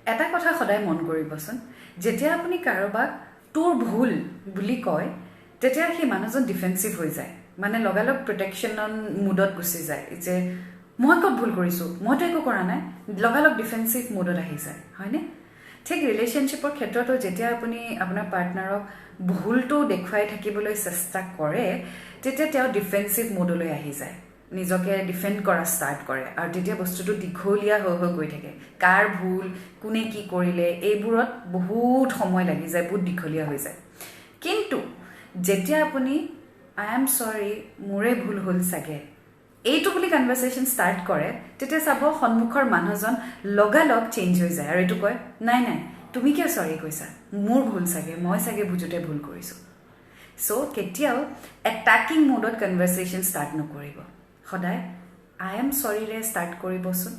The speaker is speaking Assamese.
এটা কথা সদায় মন কৰিবচোন যেতিয়া আপুনি কাৰোবাক তোৰ ভুল বুলি কয় তেতিয়া সেই মানুহজন ডিফেন্সিভ হৈ যায় মানে লগালগ প্ৰটেকশ্যন মুডত গুচি যায় যে মই ক'ত ভুল কৰিছোঁ মইতো একো কৰা নাই লগালগ ডিফেন্সিভ মুডত আহি যায় হয়নে ঠিক ৰিলেশ্যনশ্বিপৰ ক্ষেত্ৰতো যেতিয়া আপুনি আপোনাৰ পাৰ্টনাৰক ভুলটো দেখুৱাই থাকিবলৈ চেষ্টা কৰে তেতিয়া তেওঁ ডিফেন্সিভ মুডলৈ আহি যায় নিজকে ডিফেন্ড কৰা ষ্টাৰ্ট কৰে আৰু তেতিয়া বস্তুটো দীঘলীয়া হৈ গৈ থাকে কাৰ ভুল কোনে কি কৰিলে এইবোৰত বহুত সময় লাগি যায় বহুত দীঘলীয়া হৈ যায় কিন্তু যেতিয়া আপুনি আই এম সৰি মোৰে ভুল হ'ল চাগে এইটো বুলি কনভাৰচেশ্যন ষ্টাৰ্ট কৰে তেতিয়া চাব সন্মুখৰ মানুহজন লগালগ চেঞ্জ হৈ যায় আৰু এইটো কয় নাই নাই তুমি কিয় সৰি কৈছা মোৰ ভুল চাগে মই চাগে বুজোতে ভুল কৰিছোঁ চ' কেতিয়াও এটাকিং মুডত কনভাৰচেশ্যন ষ্টাৰ্ট নকৰিব সদায় আই এম সৰিৰে ষ্টাৰ্ট কৰিবচোন